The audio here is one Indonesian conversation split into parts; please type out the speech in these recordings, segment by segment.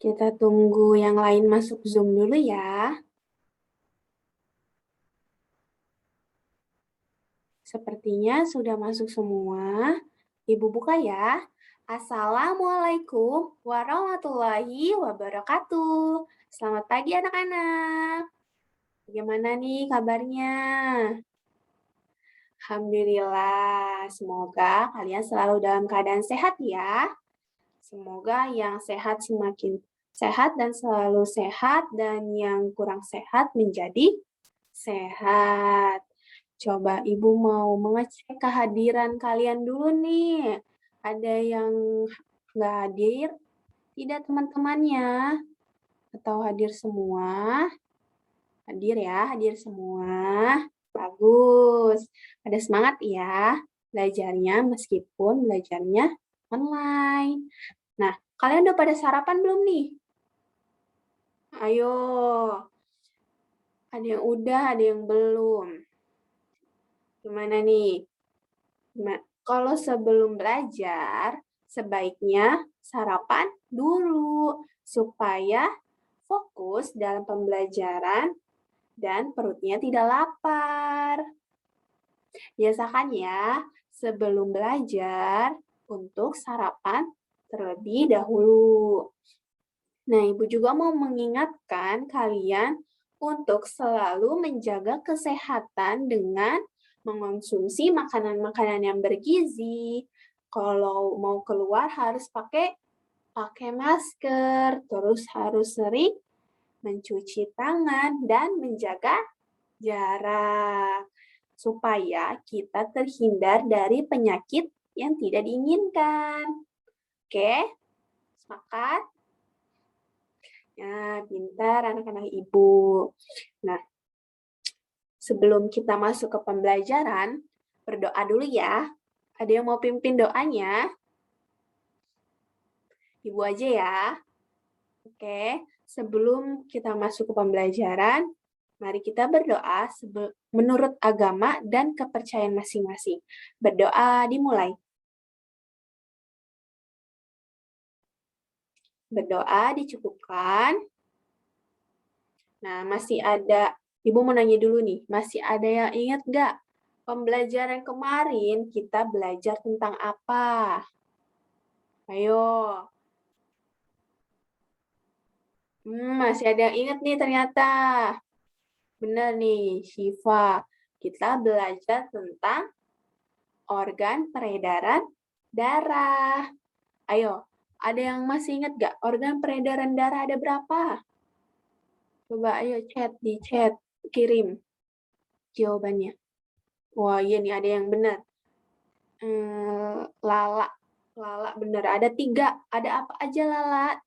Kita tunggu yang lain masuk Zoom dulu ya. Sepertinya sudah masuk semua. Ibu buka ya. Assalamualaikum warahmatullahi wabarakatuh. Selamat pagi anak-anak. Bagaimana nih kabarnya? Alhamdulillah. Semoga kalian selalu dalam keadaan sehat ya. Semoga yang sehat semakin sehat dan selalu sehat, dan yang kurang sehat menjadi sehat. Coba Ibu mau mengecek kehadiran kalian dulu nih. Ada yang nggak hadir? Tidak teman-temannya? Atau hadir semua? Hadir ya, hadir semua. Bagus. Ada semangat ya belajarnya meskipun belajarnya online. Nah, kalian udah pada sarapan belum nih? Ayo. Ada yang udah, ada yang belum. Gimana nih? Kalau sebelum belajar, sebaiknya sarapan dulu supaya fokus dalam pembelajaran dan perutnya tidak lapar. Biasakan ya, sebelum belajar untuk sarapan terlebih dahulu. Nah, Ibu juga mau mengingatkan kalian untuk selalu menjaga kesehatan dengan mengonsumsi makanan-makanan yang bergizi. Kalau mau keluar harus pakai masker, terus harus sering mencuci tangan dan menjaga jarak supaya kita terhindar dari penyakit yang tidak diinginkan. Oke? Sepakat? Ya, pintar anak-anak Ibu. Nah, sebelum kita masuk ke pembelajaran, berdoa dulu ya. Ada yang mau pimpin doanya? Ibu aja ya. Oke, sebelum kita masuk ke pembelajaran, mari kita berdoa menurut agama dan kepercayaan masing-masing. Berdoa dimulai. Berdoa dicukupkan. Nah, masih ada, Ibu mau nanya dulu nih, masih ada yang ingat nggak? Pembelajaran kemarin kita belajar tentang apa? Ayo. Masih ada yang ingat nih ternyata. Benar nih, Syifa. Kita belajar tentang organ peredaran darah. Ayo, ada yang masih ingat nggak? Organ peredaran darah ada berapa? Coba ayo di chat, kirim jawabannya. Wah, iya nih ada yang benar. Lala. Lala benar. Ada 3. Ada apa aja, Lala?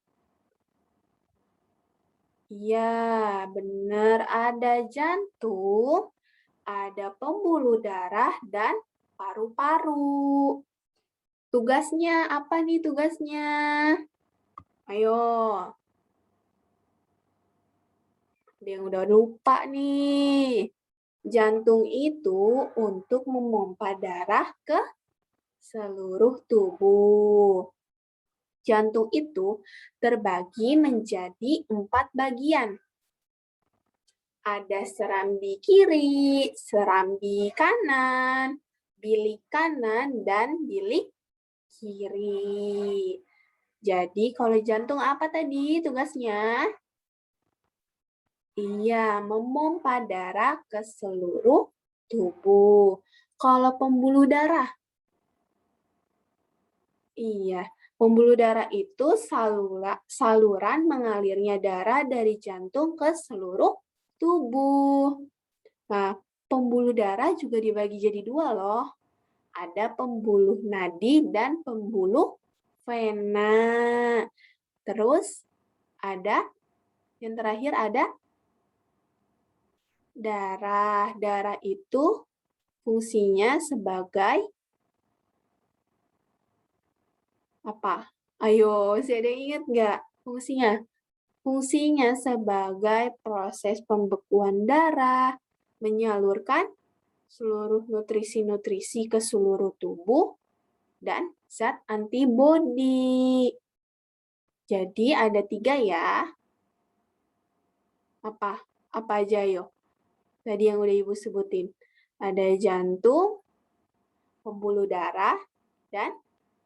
Iya, benar. Ada jantung, ada pembuluh darah, dan paru-paru. Tugasnya apa nih tugasnya? Ayo. Ada yang udah lupa nih. Jantung itu untuk memompa darah ke seluruh tubuh. Jantung itu terbagi menjadi 4 bagian. Ada serambi kiri, serambi kanan, bilik kanan, dan bilik kiri. Jadi kalau jantung apa tadi tugasnya? Iya, memompa darah ke seluruh tubuh. Kalau pembuluh darah? Iya, pembuluh darah itu saluran mengalirnya darah dari jantung ke seluruh tubuh. Nah, pembuluh darah juga dibagi jadi 2 loh. Ada pembuluh nadi dan pembuluh vena. Terus ada yang terakhir ada darah. Darah itu fungsinya sebagai apa? Ayo, masih ada yang ingat nggak fungsinya? Fungsinya sebagai proses pembekuan darah, menyalurkan seluruh nutrisi-nutrisi ke seluruh tubuh, dan zat antibodi. Jadi ada 3 ya. Apa? Apa aja yuk? Tadi yang udah Ibu sebutin. Ada jantung, pembuluh darah, dan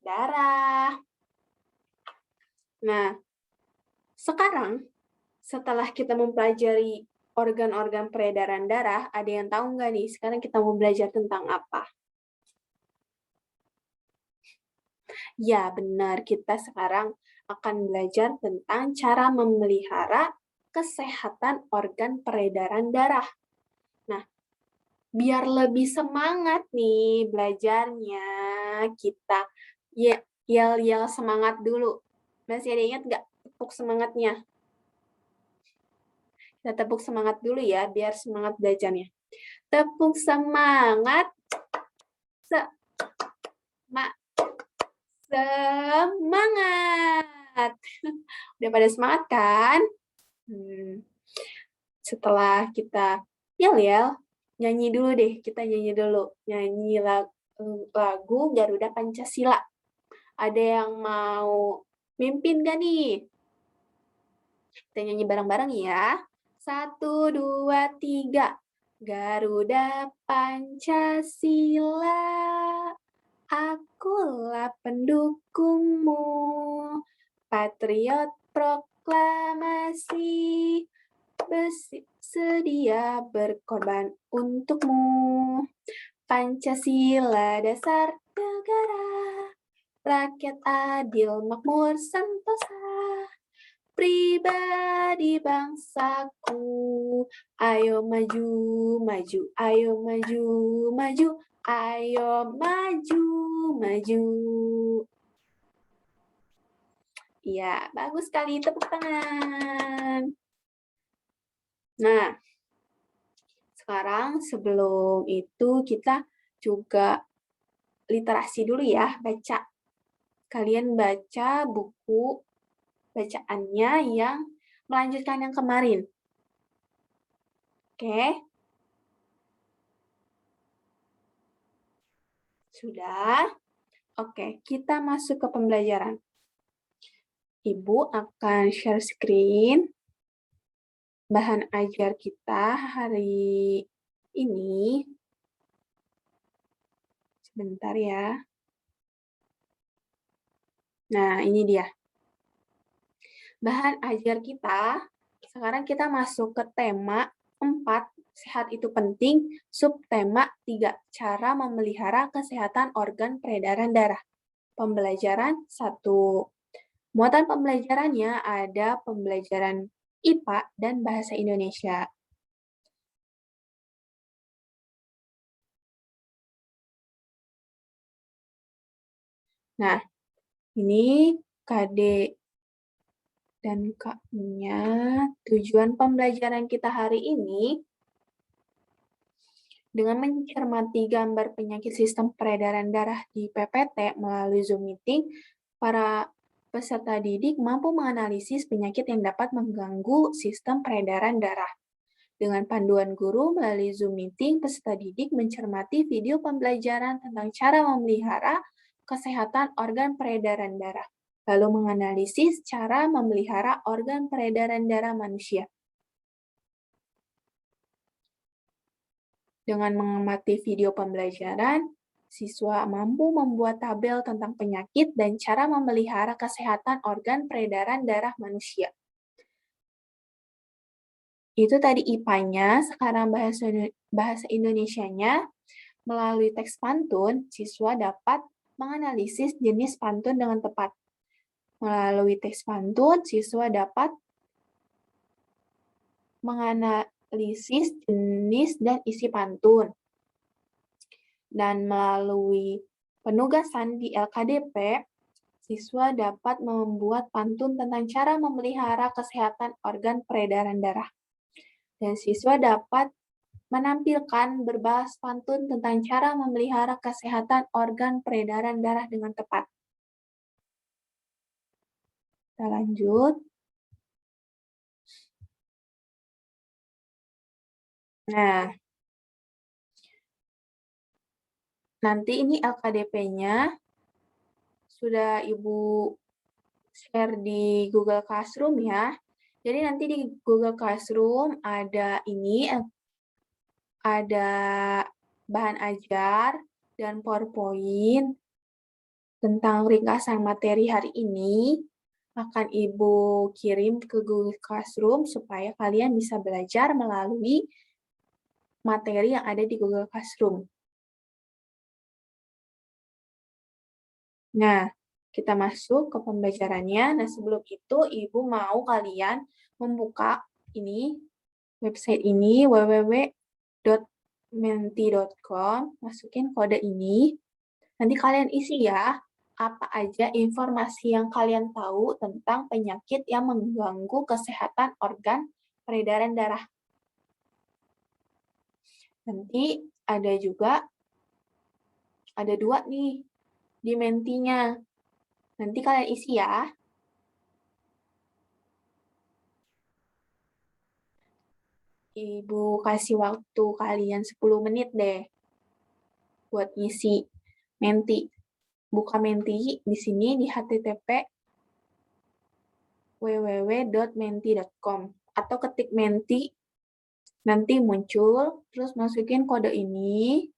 darah. Nah, sekarang setelah kita mempelajari organ-organ peredaran darah, ada yang tahu nggak nih? Sekarang kita mau belajar tentang apa? Ya, benar. Kita sekarang akan belajar tentang cara memelihara kesehatan organ peredaran darah. Nah, biar lebih semangat nih belajarnya, kita yel-yel semangat dulu. Masih ada ingat nggak tepuk semangatnya? Kita tepuk semangat dulu ya, biar semangat belajarnya. Tepuk semangat. Semangat. Udah pada semangat kan? Setelah kita yel-yel, nyanyi dulu deh. Kita nyanyi dulu. Nyanyi lagu Garuda Pancasila. Ada yang mau mimpin gak nih? Kita nyanyi bareng-bareng ya. 1, 2, 3. Garuda Pancasila, akulah pendukungmu, patriot proklamasi, bersedia berkorban untukmu. Pancasila dasar negara, rakyat adil makmur sentosa, pribadi bangsaku, ayo maju, maju, ayo maju, maju, ayo maju, maju. Iya, bagus sekali, tepuk tangan. Nah, sekarang sebelum itu kita juga literasi dulu ya, baca. Kalian baca buku bacaannya yang melanjutkan yang kemarin. Oke? Sudah? Oke, kita masuk ke pembelajaran. Ibu akan share screen bahan ajar kita hari ini. Sebentar ya. Nah, ini dia. Bahan ajar kita, sekarang kita masuk ke tema 4, sehat itu penting, subtema 3, cara memelihara kesehatan organ peredaran darah. Pembelajaran 1. Muatan pembelajarannya ada pembelajaran IPA dan Bahasa Indonesia. Nah, ini KD dan K-nya. Tujuan pembelajaran kita hari ini dengan mencermati gambar penyakit sistem peredaran darah di PPT melalui Zoom Meeting, para peserta didik mampu menganalisis penyakit yang dapat mengganggu sistem peredaran darah. Dengan panduan guru melalui Zoom Meeting, peserta didik mencermati video pembelajaran tentang cara memelihara kesehatan organ peredaran darah, lalu menganalisis cara memelihara organ peredaran darah manusia. Dengan mengamati video pembelajaran, siswa mampu membuat tabel tentang penyakit dan cara memelihara kesehatan organ peredaran darah manusia. Itu tadi IPA-nya, sekarang bahasa Indonesianya. Melalui teks pantun, siswa dapat menganalisis jenis pantun dengan tepat. Melalui teks pantun, siswa dapat menganalisis jenis dan isi pantun. Dan melalui penugasan di LKDP, siswa dapat membuat pantun tentang cara memelihara kesehatan organ peredaran darah. Dan siswa dapat menampilkan berbalas pantun tentang cara memelihara kesehatan organ peredaran darah dengan tepat. Kita lanjut. Nah, nanti ini LKDP-nya sudah Ibu share di Google Classroom ya. Jadi nanti di Google Classroom ada ini, ada bahan ajar dan PowerPoint tentang ringkasan materi hari ini akan Ibu kirim ke Google Classroom supaya kalian bisa belajar melalui materi yang ada di Google Classroom. Nah, kita masuk ke pembelajarannya. Nah, sebelum itu Ibu mau kalian membuka ini, website ini, www.menti.com, masukin kode ini. Nanti kalian isi ya, apa aja informasi yang kalian tahu tentang penyakit yang mengganggu kesehatan organ peredaran darah. Nanti ada juga, ada 2 nih di mentinya. Nanti kalian isi ya. Ibu kasih waktu kalian 10 menit deh buat ngisi menti. Buka menti di sini di http www.menti.com atau ketik menti, nanti muncul, terus masukin kode ini.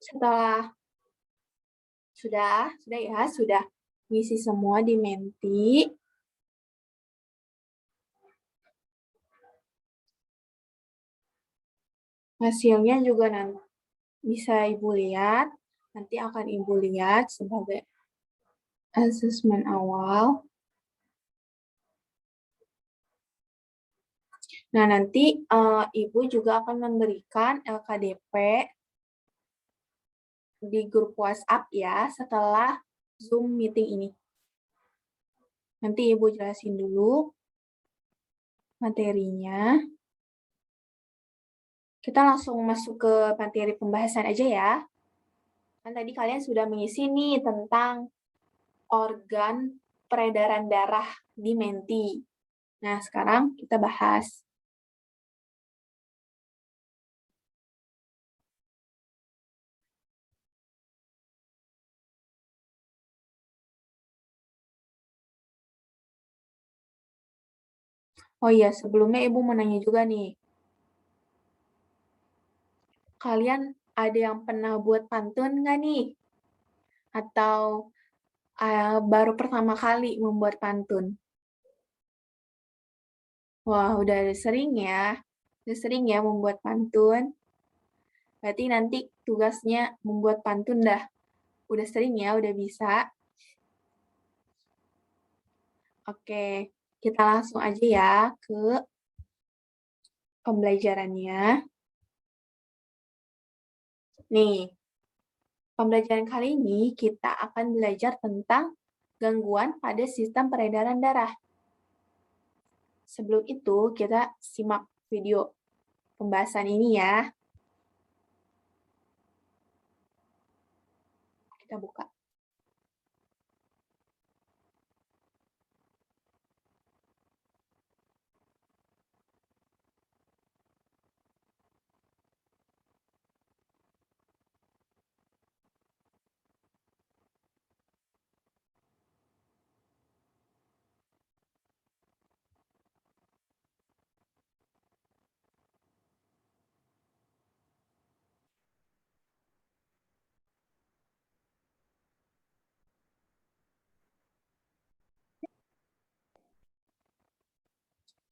Setelah sudah ngisi semua di menti. Hasilnya juga nanti bisa Ibu lihat, nanti akan Ibu lihat sebagai asesmen awal. Nah, nanti Ibu juga akan memberikan LKDP di grup WhatsApp ya setelah Zoom meeting ini. Nanti Ibu jelasin dulu materinya. Kita langsung masuk ke materi pembahasan aja ya. Kan tadi kalian sudah mengisi nih tentang organ peredaran darah di menti. Nah, sekarang kita bahas. Oh iya, sebelumnya Ibu mau nanya juga nih. Kalian ada yang pernah buat pantun nggak nih? Atau baru pertama kali membuat pantun? Wah, udah sering ya. Udah sering ya membuat pantun. Berarti nanti tugasnya membuat pantun dah. Udah sering ya, udah bisa. Oke, kita langsung aja ya ke pembelajarannya. Nih, pembelajaran kali ini kita akan belajar tentang gangguan pada sistem peredaran darah. Sebelum itu, kita simak video pembahasan ini ya. Kita buka.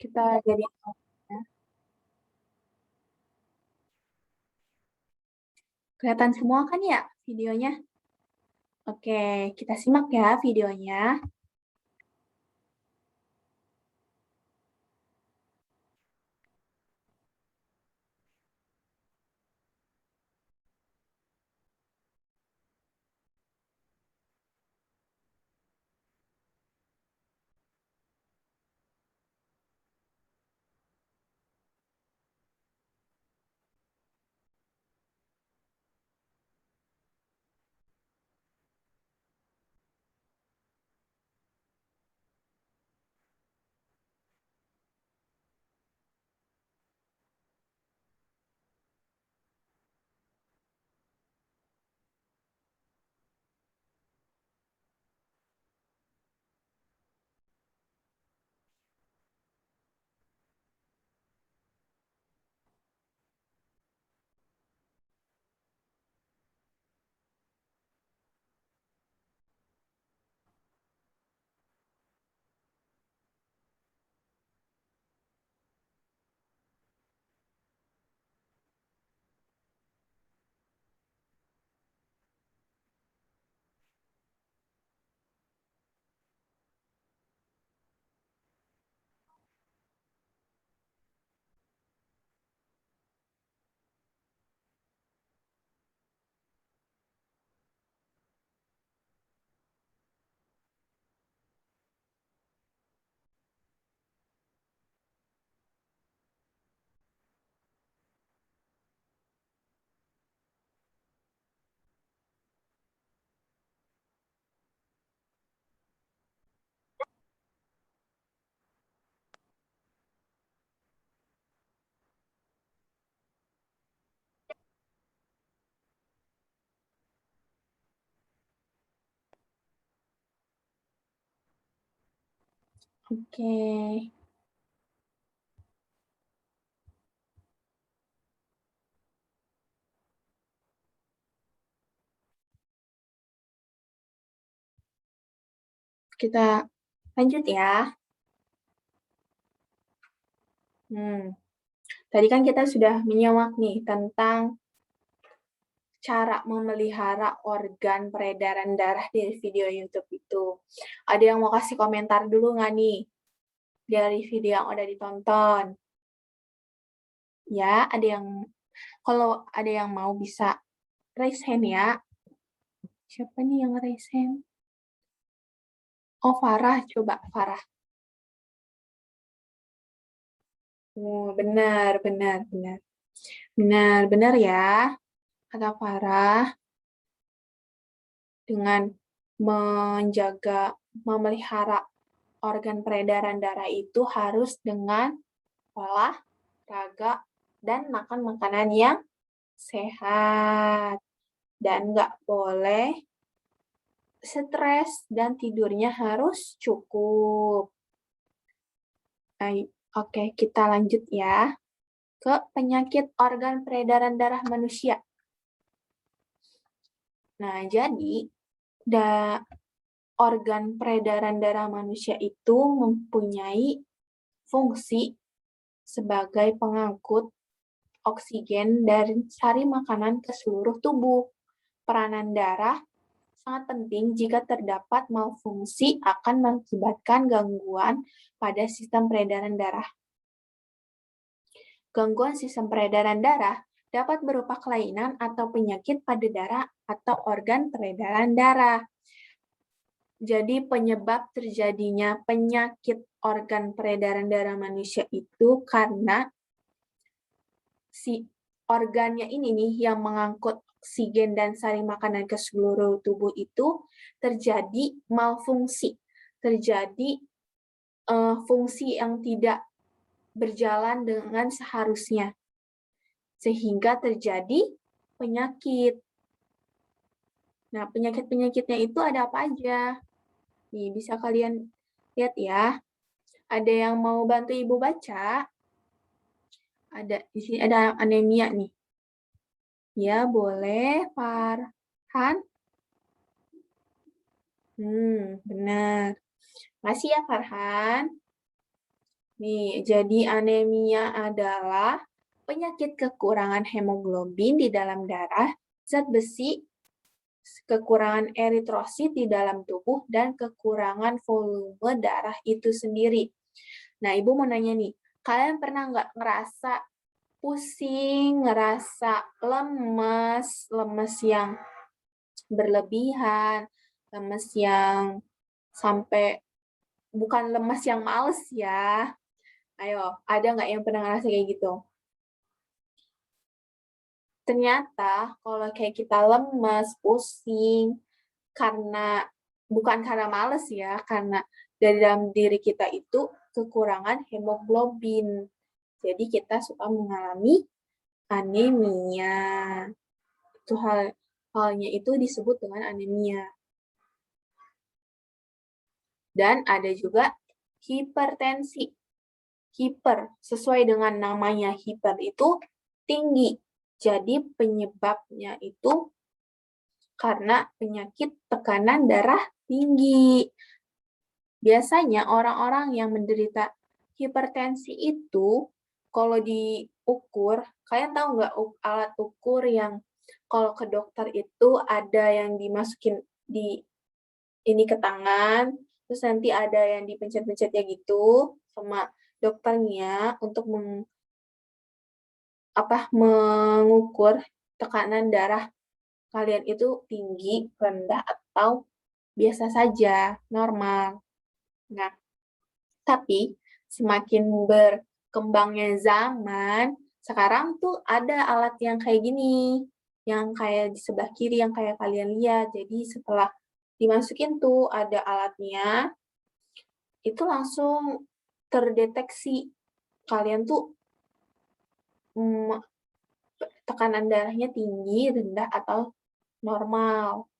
Kita jadi kelihatan semua kan ya videonya? Oke, kita simak ya videonya. Oke. Kita lanjut ya. Tadi kan kita sudah menyimak nih tentang cara memelihara organ peredaran darah dari video YouTube itu. Ada yang mau kasih komentar dulu nggak nih dari video yang udah ditonton? Ya, kalau ada yang mau bisa raise hand ya. Siapa nih yang raise hand? Oh, Farah, coba Farah. Oh, benar, benar, benar. Benar, benar ya, kata Farah. Dengan memelihara organ peredaran darah itu harus dengan olahraga dan makan makanan yang sehat. Dan nggak boleh stres dan tidurnya harus cukup. Oke, kita lanjut ya ke penyakit organ peredaran darah manusia. Nah, jadi organ peredaran darah manusia itu mempunyai fungsi sebagai pengangkut oksigen dari sari makanan ke seluruh tubuh. Peranan darah sangat penting jika terdapat malfungsi akan mengakibatkan gangguan pada sistem peredaran darah. Gangguan sistem peredaran darah dapat berupa kelainan atau penyakit pada darah atau organ peredaran darah. Jadi penyebab terjadinya penyakit organ peredaran darah manusia itu karena si organnya ini nih yang mengangkut oksigen dan sari makanan ke seluruh tubuh itu terjadi malfungsi, terjadi fungsi yang tidak berjalan dengan seharusnya, sehingga terjadi penyakit. Nah, penyakit-penyakitnya itu ada apa aja? Nih, bisa kalian lihat ya. Ada yang mau bantu Ibu baca? Di sini ada anemia nih. Ya, boleh, Farhan. Benar. Makasih ya, Farhan. Nih, jadi anemia adalah penyakit kekurangan hemoglobin di dalam darah, zat besi, kekurangan eritrosit di dalam tubuh, dan kekurangan volume darah itu sendiri. Nah, Ibu mau nanya nih, kalian pernah nggak ngerasa pusing, ngerasa lemes yang berlebihan, lemes yang sampai bukan lemes yang males ya. Ayo, ada nggak yang pernah ngerasa kayak gitu? Ternyata kalau kayak kita lemes, pusing, bukan karena males ya, karena dari dalam diri kita itu kekurangan hemoglobin. Jadi kita suka mengalami anemia. Itu halnya itu disebut dengan anemia. Dan ada juga hipertensi. Hiper, sesuai dengan namanya hiper itu tinggi. Jadi penyebabnya itu karena penyakit tekanan darah tinggi. Biasanya orang-orang yang menderita hipertensi itu kalau diukur, kalian tahu nggak alat ukur yang kalau ke dokter itu ada yang dimasukin di ini ke tangan, terus nanti ada yang dipencet-pencetnya gitu sama dokternya untuk mengukur tekanan darah kalian itu tinggi, rendah, atau biasa saja, normal. Nah, tapi semakin berkembangnya zaman, sekarang tuh ada alat yang kayak gini, yang kayak di sebelah kiri, yang kayak kalian lihat. Jadi setelah dimasukin tuh ada alatnya, itu langsung terdeteksi kalian tuh tekanan darahnya tinggi, rendah, atau normal.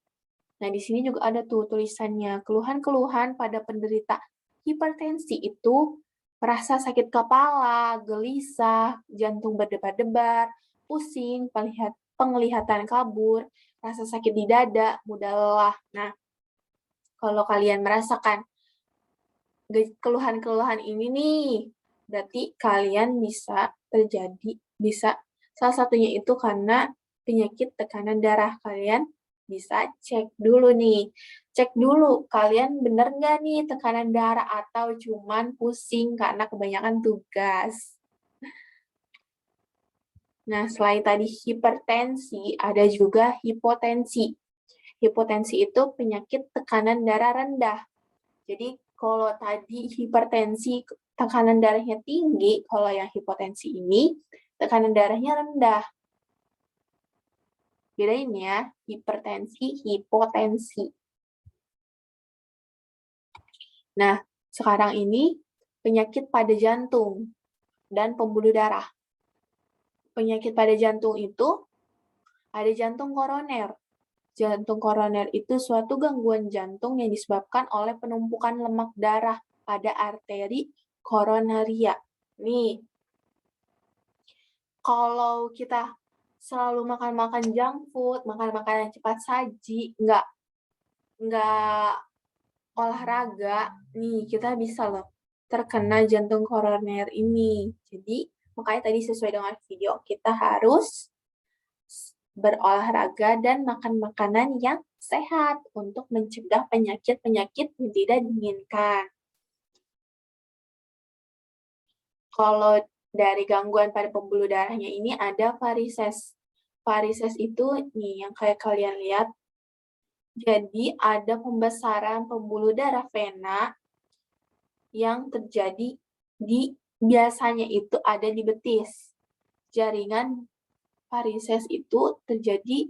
Nah, di sini juga ada tuh tulisannya, keluhan-keluhan pada penderita hipertensi itu merasa sakit kepala, gelisah, jantung berdebar-debar, pusing, penglihatan kabur, rasa sakit di dada, mudah lelah. Nah, kalau kalian merasakan keluhan-keluhan ini nih, berarti kalian bisa salah satunya itu karena penyakit tekanan darah. Kalian bisa cek dulu nih. Cek dulu, kalian bener nggak nih tekanan darah atau cuman pusing karena kebanyakan tugas. Nah, selain tadi hipertensi, ada juga hipotensi. Hipotensi itu penyakit tekanan darah rendah. Jadi, kalau tadi hipertensi, tekanan darahnya tinggi, kalau yang hipotensi ini, tekanan darahnya rendah. Bedain ya, hipertensi, hipotensi. Nah, sekarang ini penyakit pada jantung dan pembuluh darah. Penyakit pada jantung itu ada jantung koroner. Jantung koroner itu suatu gangguan jantung yang disebabkan oleh penumpukan lemak darah pada arteri koronaria. Nih, kalau kita selalu makan-makan junk food, makan makanan cepat saji, nggak olahraga, nih kita bisa loh terkena jantung koroner ini. Jadi, makanya tadi sesuai dengan video, kita harus berolahraga dan makan makanan yang sehat untuk mencegah penyakit-penyakit yang tidak diinginkan. Kalau dari gangguan pada pembuluh darahnya ini ada varises. Varises itu nih yang kayak kalian lihat. Jadi ada pembesaran pembuluh darah vena yang terjadi biasanya itu ada di betis. Jaringan varises itu terjadi,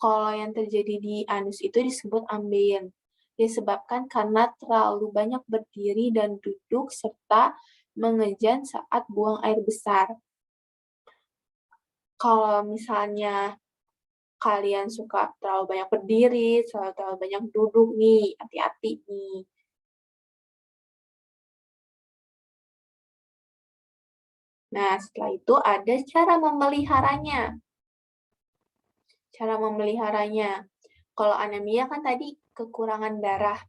kalau yang terjadi di anus itu disebut ambeien. Disebabkan karena terlalu banyak berdiri dan duduk serta mengejan saat buang air besar. Kalau misalnya kalian suka terlalu banyak berdiri, terlalu banyak duduk nih, hati-hati nih. Nah, setelah itu ada cara memeliharanya. Cara memeliharanya. Kalau anemia kan tadi kekurangan darah.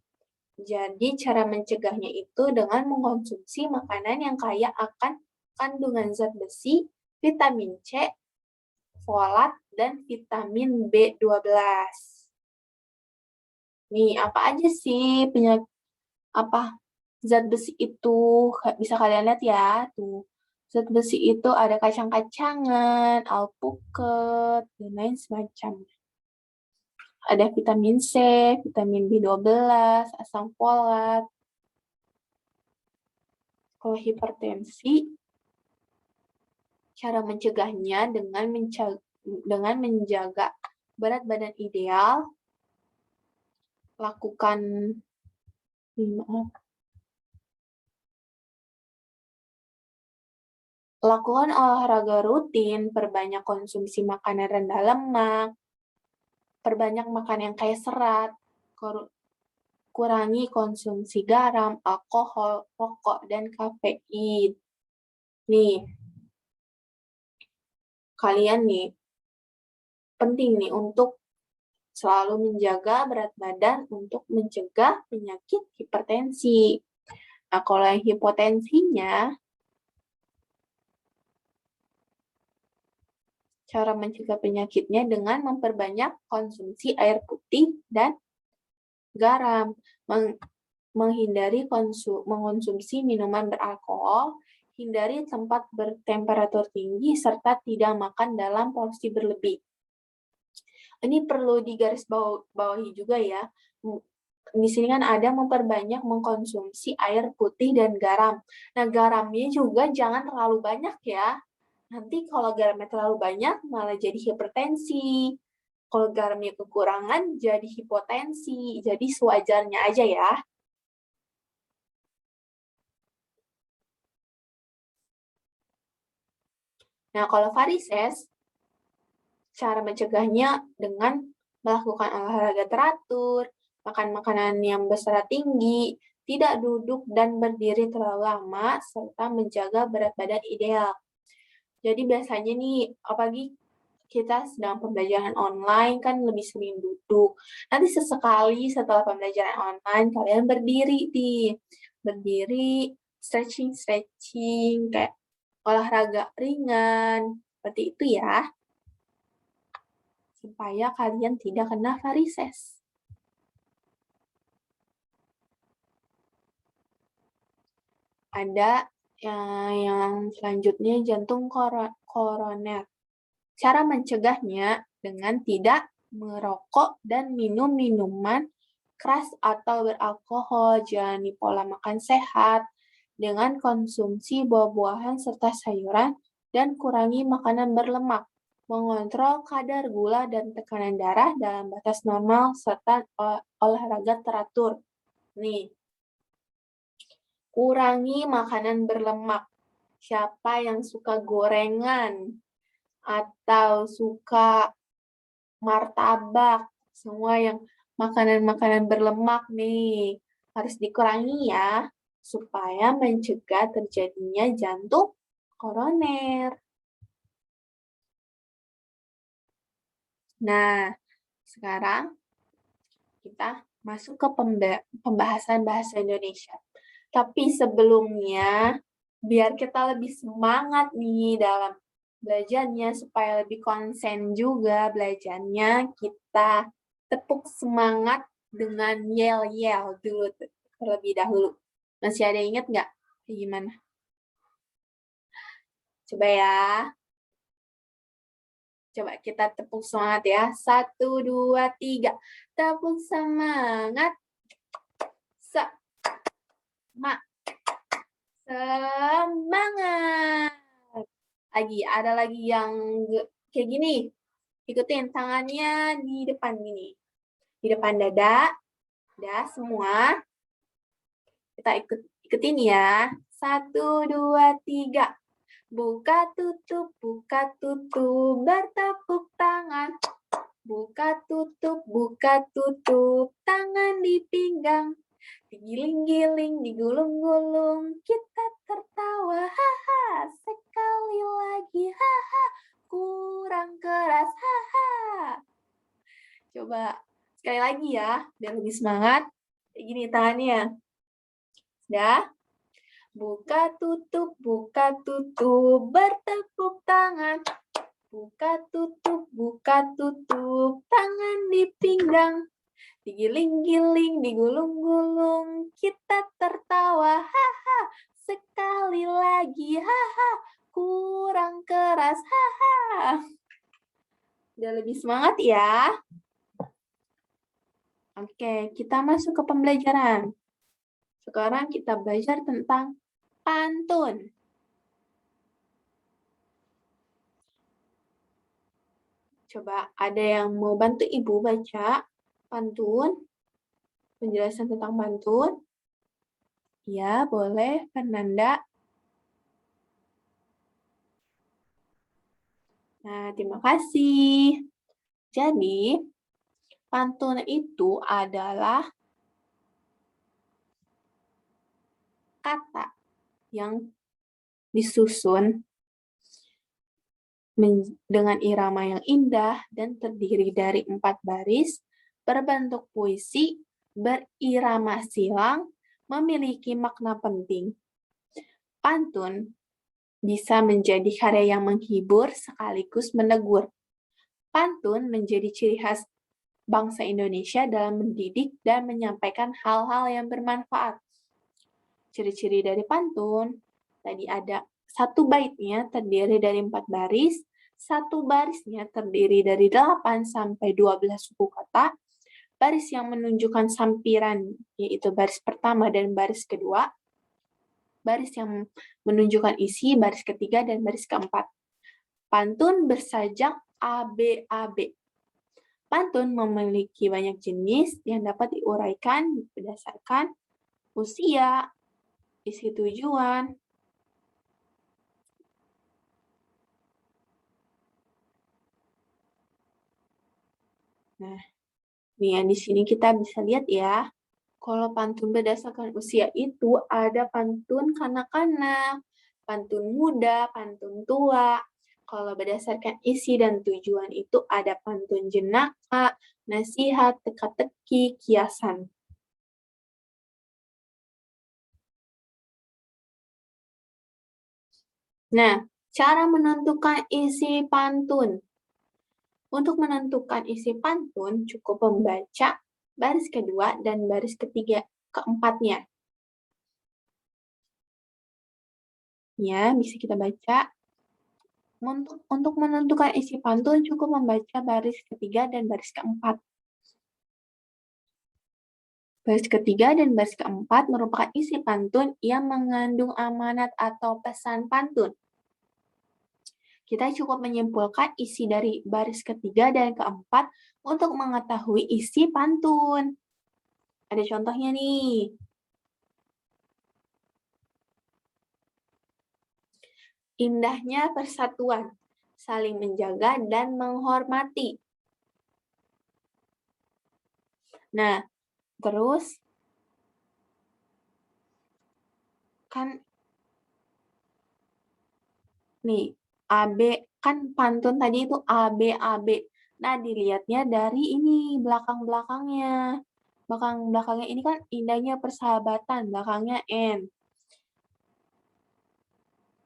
Jadi cara mencegahnya itu dengan mengkonsumsi makanan yang kaya akan kandungan zat besi, vitamin C, folat, dan vitamin B12. Nih, apa aja sih zat besi itu? Bisa kalian lihat ya, tuh. Zat besi itu ada kacang-kacangan, alpukat, dan lain semacamnya. Ada vitamin C, vitamin B12, asam folat. Kalau hipertensi, cara mencegahnya dengan menjaga berat badan ideal, lakukan olahraga rutin, perbanyak konsumsi makanan rendah lemak, perbanyak makan yang kaya serat, kurangi konsumsi garam, alkohol, rokok, dan kafein. Nih, kalian nih, penting nih untuk selalu menjaga berat badan untuk mencegah penyakit hipertensi. Nah, kalau yang hipotensinya, cara mencegah penyakitnya dengan memperbanyak konsumsi air putih dan garam, menghindari mengonsumsi minuman beralkohol, hindari tempat bertemperatur tinggi, serta tidak makan dalam porsi berlebih. Ini perlu digarisbawahi juga ya. Di sini kan ada memperbanyak mengkonsumsi air putih dan garam. Nah, garamnya juga jangan terlalu banyak ya. Nanti kalau garamnya terlalu banyak, malah jadi hipertensi. Kalau garamnya kekurangan, jadi hipotensi. Jadi sewajarnya aja ya. Nah, kalau varises, cara mencegahnya dengan melakukan olahraga teratur, makan makanan yang berserat tinggi, tidak duduk dan berdiri terlalu lama, serta menjaga berat badan ideal. Jadi biasanya nih, apalagi kita sedang pembelajaran online kan lebih sering duduk. Nanti sesekali setelah pembelajaran online kalian berdiri nih. Berdiri, stretching, kayak olahraga ringan. Seperti itu ya. Supaya kalian tidak kena varises. Ada yang selanjutnya jantung koroner. Cara mencegahnya dengan tidak merokok dan minum minuman keras atau beralkohol, jalani pola makan sehat dengan konsumsi buah-buahan serta sayuran, dan kurangi makanan berlemak. Mengontrol kadar gula dan tekanan darah dalam batas normal, serta olahraga teratur. Nih, kurangi makanan berlemak. Siapa yang suka gorengan atau suka martabak, semua yang makanan-makanan berlemak nih, harus dikurangi ya, supaya mencegah terjadinya jantung koroner. Nah, sekarang kita masuk ke pembahasan bahasa Indonesia. Tapi sebelumnya, biar kita lebih semangat nih dalam belajarnya, supaya lebih konsen juga belajarnya, kita tepuk semangat dengan yel-yel dulu terlebih dahulu. Masih ada ingat nggak? Gimana? Coba ya. Coba kita tepuk semangat ya. 1, 2, 3. Tepuk semangat. Semangat. Ada lagi yang kayak gini. Ikutin tangannya di depan gini. Di depan dada. Udah semua. Kita ikutin ya. 1, 2, 3. Buka tutup, bertepuk tangan. Buka tutup, tangan di pinggang. Digiling-giling, digulung-gulung, kita tertawa, haha. Sekali lagi, haha. Kurang keras, haha. Coba sekali lagi ya, biar lebih semangat. Kayak gini tangannya. Sudah? Buka tutup, bertepuk tangan. Buka tutup, tangan di pinggang. Digiling-giling, digulung-gulung, kita tertawa, haha. Sekali lagi, haha. Kurang keras, haha. Udah lebih semangat ya? Oke, kita masuk ke pembelajaran. Sekarang kita belajar tentang pantun. Coba ada yang mau bantu Ibu baca pantun? Penjelasan tentang pantun? Ya, boleh, Fernanda. Nah, terima kasih. Jadi, pantun itu adalah kata yang disusun dengan irama yang indah dan terdiri dari 4 baris, berbentuk puisi, berirama silang, memiliki makna penting. Pantun bisa menjadi karya yang menghibur sekaligus menegur. Pantun menjadi ciri khas bangsa Indonesia dalam mendidik dan menyampaikan hal-hal yang bermanfaat. Ciri-ciri dari pantun, tadi ada 1 baitnya terdiri dari 4 baris, 1 barisnya terdiri dari 8 sampai 12 suku kata, baris yang menunjukkan sampiran, yaitu baris pertama dan baris kedua, baris yang menunjukkan isi, baris ketiga, dan baris keempat. Pantun bersajak ABAB. Pantun memiliki banyak jenis yang dapat diuraikan berdasarkan usia, isi tujuan. Nah, nih di sini kita bisa lihat ya, Kalau pantun berdasarkan usia itu ada pantun kanak-kanak, pantun muda, pantun tua. Kalau berdasarkan isi dan tujuan itu ada pantun jenaka, nasihat, teka-teki, kiasan. Nah, cara menentukan isi pantun. Untuk menentukan isi pantun, cukup membaca baris kedua dan baris ketiga keempatnya. Ya, bisa kita baca. Untuk menentukan isi pantun, cukup membaca baris ketiga dan baris keempat. Baris ketiga dan baris keempat merupakan isi pantun yang mengandung amanat atau pesan pantun. Kita cukup menyimpulkan isi dari baris ketiga dan keempat untuk mengetahui isi pantun. Ada contohnya nih. Indahnya persatuan, saling menjaga dan menghormati. Nah, terus kan nih, AB kan pantun tadi itu AB AB. Nah, dilihatnya dari ini belakang-belakangnya. Belakang-belakangnya ini kan indahnya persahabatan, belakangnya N.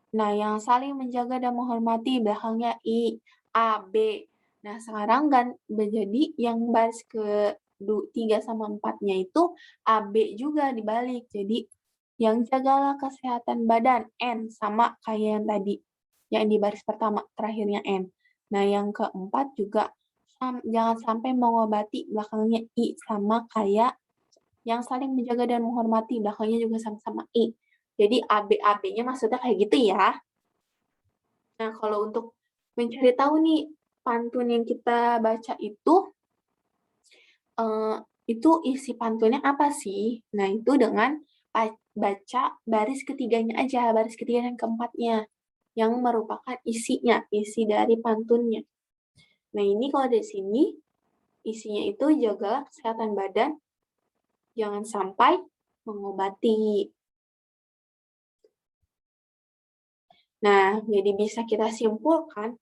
Nah, yang saling menjaga dan menghormati belakangnya I, A, B. Nah, sekarang kan menjadi yang baris ke 3 sama 4-nya itu AB juga dibalik. Jadi, yang jagalah kesehatan badan N sama kayak yang tadi. Yang di baris pertama, terakhirnya N. Nah, yang keempat juga jangan sampai mengobati belakangnya I sama kayak yang saling menjaga dan menghormati belakangnya juga sama-sama I. Jadi AB-AB-nya maksudnya kayak gitu ya. Nah, kalau untuk mencari tahu nih pantun yang kita baca itu isi pantunnya apa sih? Nah, itu dengan baca baris ketiganya aja, baris ketiga dan keempatnya, yang merupakan isinya, isi dari pantunnya. Nah, ini kalau di sini, isinya itu jagalah kesehatan badan, jangan sampai mengobati. Nah, jadi bisa kita simpulkan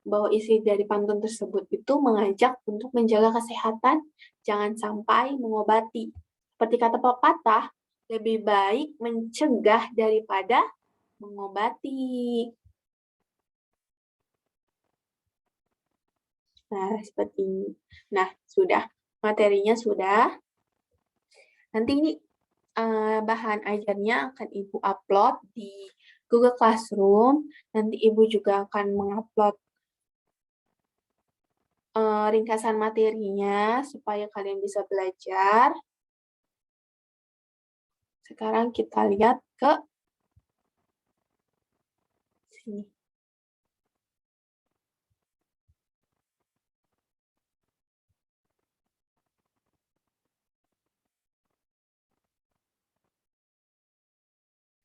bahwa isi dari pantun tersebut itu mengajak untuk menjaga kesehatan, jangan sampai mengobati. Seperti kata pepatah, lebih baik mencegah daripada mengobati. Nah, seperti ini. Nah, sudah. Materinya sudah. Nanti ini bahan ajarnya akan Ibu upload di Google Classroom. Nanti Ibu juga akan mengupload ringkasan materinya supaya kalian bisa belajar. Sekarang kita lihat ke sini.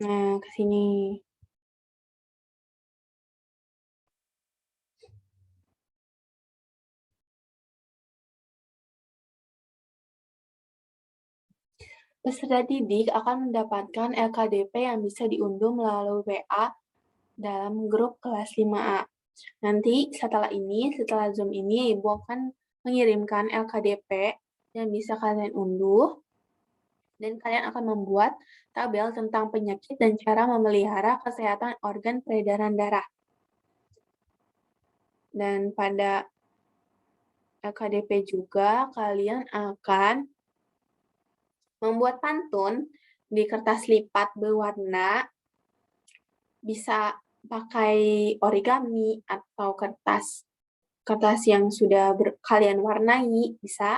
Nah, ke sini. Peserta didik akan mendapatkan LKDP yang bisa diunduh melalui WA dalam grup kelas 5A. Nanti setelah Zoom ini, Ibu akan mengirimkan LKDP yang bisa kalian unduh, dan kalian akan membuat tabel tentang penyakit dan cara memelihara kesehatan organ peredaran darah. Dan pada LKDP juga kalian akan membuat pantun di kertas lipat berwarna, bisa pakai origami atau kertas yang sudah kalian warnai, bisa.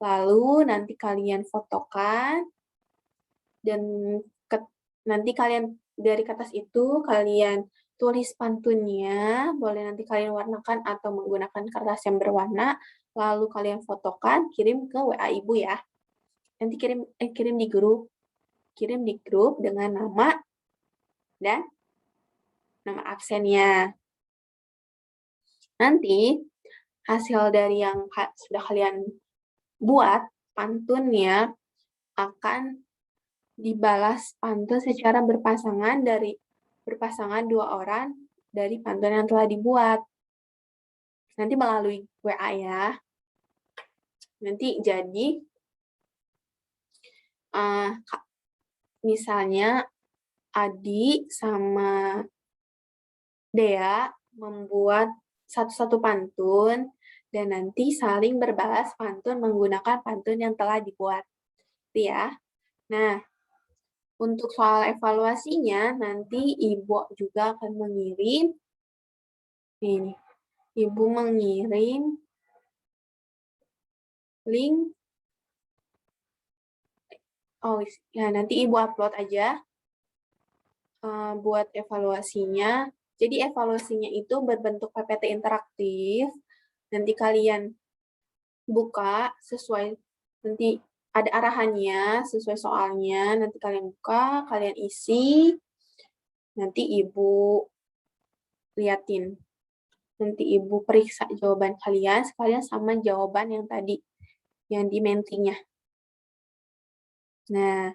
Lalu nanti kalian fotokan, dan nanti kalian dari kertas itu kalian tulis pantunnya, boleh nanti kalian warnakan atau menggunakan kertas yang berwarna, lalu kalian fotokan, kirim ke WA Ibu ya. Nanti kirim di grup dengan nama dan nama absennya. Nanti hasil dari yang sudah kalian buat pantunnya akan dibalas pantun secara berpasangan dua orang dari pantun yang telah dibuat. Nanti melalui WA ya. Nanti jadi misalnya Adi sama Dea membuat satu-satu pantun dan nanti saling berbalas pantun menggunakan pantun yang telah dibuat. Gitu ya. Nah, untuk soal evaluasinya nanti Ibu juga akan mengirim ini. Ibu mengirim link. Oh, ya nanti Ibu upload aja buat evaluasinya. Jadi evaluasinya itu berbentuk PPT interaktif. Nanti kalian buka sesuai, nanti ada arahannya sesuai soalnya. Nanti kalian buka, kalian isi. Nanti Ibu liatin. Nanti Ibu periksa jawaban kalian sekalian sama jawaban yang tadi, yang di mentinya. Nah,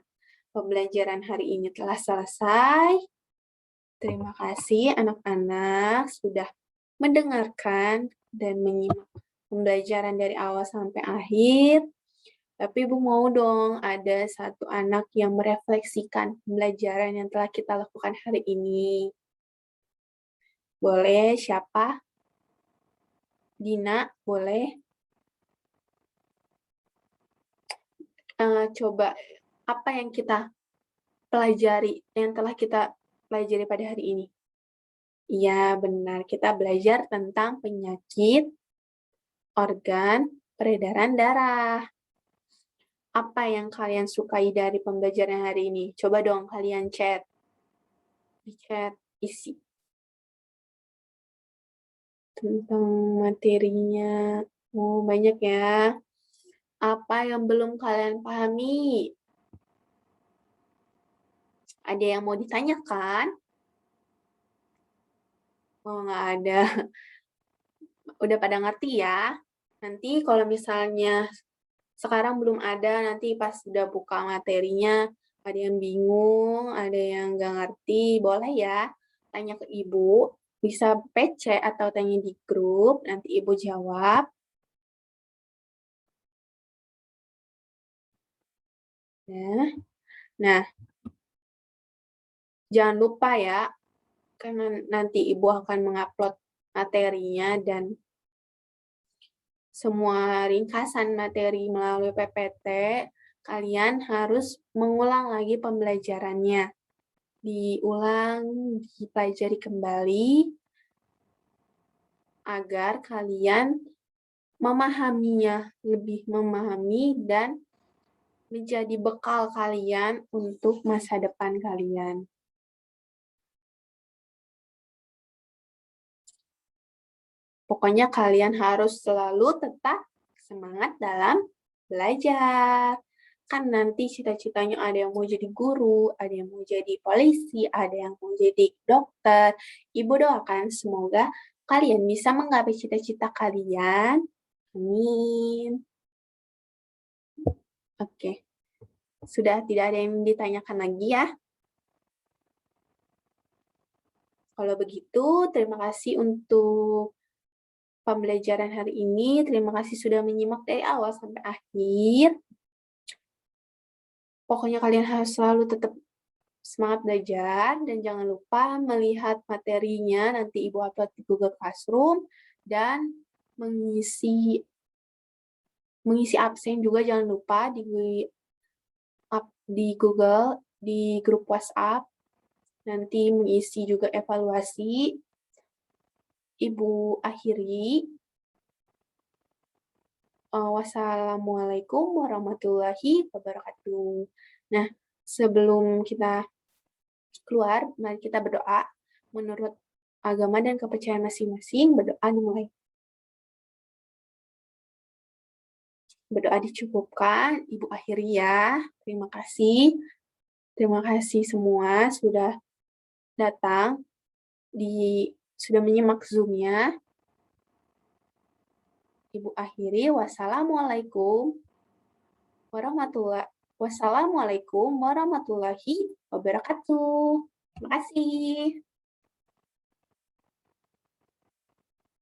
pembelajaran hari ini telah selesai. Terima kasih anak-anak sudah mendengarkan dan menyimak pembelajaran dari awal sampai akhir. Tapi Ibu mau dong ada satu anak yang merefleksikan pembelajaran yang telah kita lakukan hari ini. Boleh siapa? Dina, boleh? Coba apa yang kita pelajari, yang telah kita pelajari pada hari ini? Iya, benar. Kita belajar tentang penyakit organ peredaran darah. Apa yang kalian sukai dari pembelajaran hari ini? Coba dong kalian chat. Di chat, isi. Tentang materinya. Oh, banyak ya. Apa yang belum kalian pahami? Ada yang mau ditanyakan? Oh, nggak ada. Udah pada ngerti ya? Nanti kalau misalnya sekarang belum ada, nanti pas udah buka materinya, ada yang bingung, ada yang nggak ngerti, boleh ya tanya ke Ibu. Bisa PC atau tanya di grup, nanti Ibu jawab. Nah, jangan lupa ya, karena nanti Ibu akan mengupload materinya dan semua ringkasan materi melalui PPT, kalian harus mengulang lagi pembelajarannya. Diulang, dipelajari kembali, agar kalian memahaminya, lebih memahami dan menjadi bekal kalian untuk masa depan kalian. Pokoknya kalian harus selalu tetap semangat dalam belajar. Kan nanti cita-citanya ada yang mau jadi guru, ada yang mau jadi polisi, ada yang mau jadi dokter. Ibu doakan semoga kalian bisa menggapai cita-cita kalian. Amin. Oke. Sudah tidak ada yang ditanyakan lagi ya? Kalau begitu, terima kasih untuk pembelajaran hari ini. Terima kasih sudah menyimak dari awal sampai akhir. Pokoknya kalian harus selalu tetap semangat belajar dan jangan lupa melihat materinya nanti Ibu upload di Google Classroom dan mengisi absen juga jangan lupa di Google, di grup WhatsApp. Nanti mengisi juga evaluasi. Ibu akhiri. Wassalamualaikum warahmatullahi wabarakatuh. Nah, sebelum kita keluar, mari kita berdoa. Menurut agama dan kepercayaan masing-masing, berdoa dimulai. Berdoa dicukupkan, Ibu akhiri ya. Terima kasih. Terima kasih semua sudah datang, sudah menyimak Zoom-nya. Ibu akhiri, wassalamualaikum warahmatullahi Wassalamualaikum warahmatullahi wabarakatuh. Terima kasih.